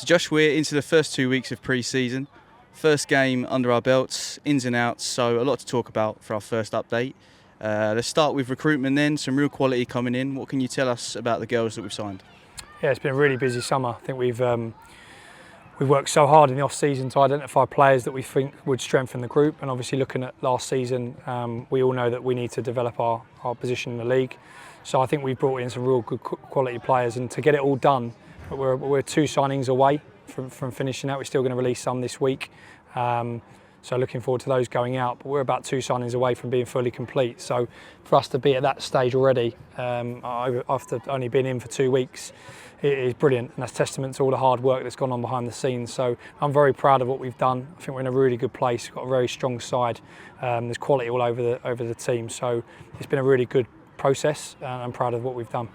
So Josh, we're into the first 2 weeks of pre-season. First game under our belts, ins and outs, so a lot to talk about for our first update. Let's start with recruitment then, some real quality coming in. What can you tell us about the girls that we've signed? Yeah, it's been a really busy summer. I think we've worked so hard in the off-season to identify players that we think would strengthen the group, and obviously looking at last season, we all know that we need to develop our position in the league. So I think we've brought in some real good quality players, and to get it all done, we're 2 signings away from finishing that. We're still going to release some this week. So looking forward to those going out, but we're about 2 signings away from being fully complete. So for us to be at that stage already, after only being in for 2 weeks, it is brilliant, and that's testament to all the hard work that's gone on behind the scenes. So I'm very proud of what we've done. I think we're in a really good place. We've got a very strong side. There's quality all over the team. So it's been a really good process, and I'm proud of what we've done.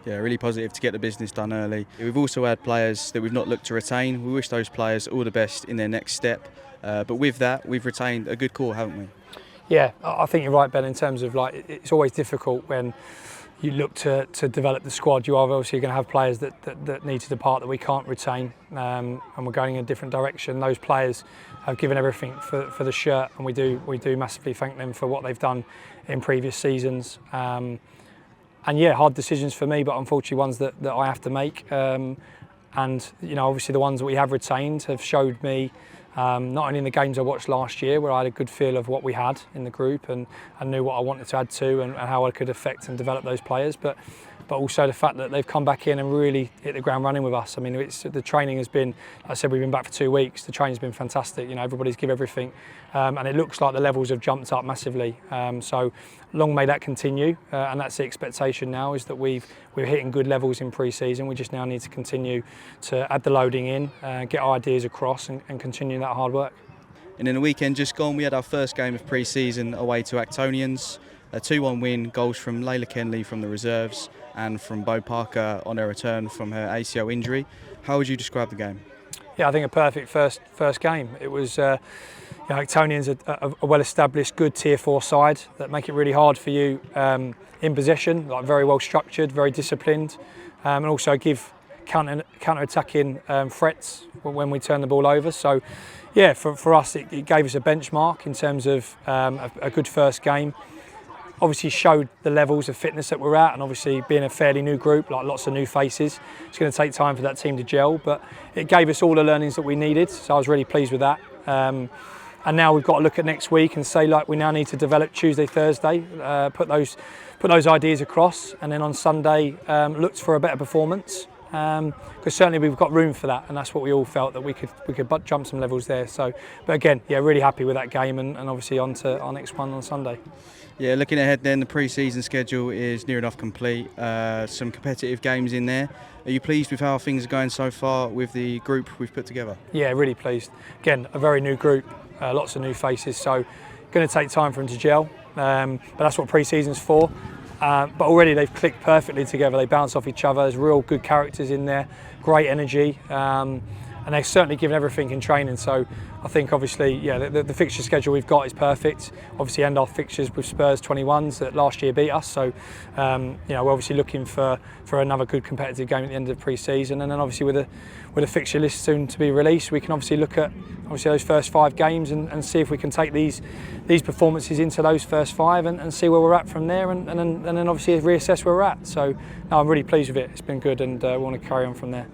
Yeah, really positive to get the business done early. We've also had players that we've not looked to retain. We wish those players all the best in their next step. But with that, we've retained a good core, haven't we? Yeah, I think you're right, Ben, in terms of it's always difficult when you look to develop the squad. You are obviously going to have players that need to depart that we can't retain, and we're going in a different direction. Those players have given everything for the shirt, and we do massively thank them for what they've done in previous seasons. And yeah, hard decisions for me, but unfortunately ones that I have to make. And obviously the ones that we have retained have showed me, not only in the games I watched last year, where I had a good feel of what we had in the group and knew what I wanted to add to and how I could affect and develop those players, but also the fact that they've come back in and really hit the ground running with us. I mean, the training has been, like I said, we've been back for 2 weeks. The training's been fantastic. Everybody's give everything, and it looks like the levels have jumped up massively. So long may that continue, and that's the expectation now, is that we're hitting good levels in pre-season. We just now need to continue to add the loading in, get our ideas across, and continue that hard work. And in the weekend just gone, we had our first game of pre-season away to Actonians. A 2-1 win, goals from Layla Kenley from the reserves and from Bo Parker on her return from her ACL injury. How would you describe the game? Yeah, I think a perfect first game. It was, Actonians are a well-established, good Tier 4 side that make it really hard for you in possession, very well structured, very disciplined, and also give counter-attacking threats when we turn the ball over. So, yeah, for us, it gave us a benchmark in terms of a good first game. Obviously showed the levels of fitness that we're at, and obviously being a fairly new group, lots of new faces, it's going to take time for that team to gel, but it gave us all the learnings that we needed, so I was really pleased with that. And now we've got to look at next week and say, we now need to develop Tuesday, Thursday, put those ideas across, and then on Sunday look for a better performance. Because certainly we've got room for that, and that's what we all felt, that we could jump some levels there. So, but again, yeah, really happy with that game, and obviously on to our next one on Sunday. Yeah, looking ahead then, the pre-season schedule is near enough complete. Some competitive games in there. Are you pleased with how things are going so far with the group we've put together? Yeah, really pleased. Again, a very new group, lots of new faces, so going to take time for them to gel. But that's what pre-season's for. But already they've clicked perfectly together. They bounce off each other. There's real good characters in there, great energy, and they've certainly given everything in training. So I think obviously, yeah, the fixture schedule we've got is perfect. Obviously end our fixtures with Spurs 21s that last year beat us. So we're obviously looking for another good competitive game at the end of pre-season, and then obviously with a fixture list soon to be released, we can obviously look at those first 5 games and see if we can take these performances into those first 5 and see where we're at from there, and then obviously reassess where we're at. So no, I'm really pleased with it. It's been good, and we want to carry on from there.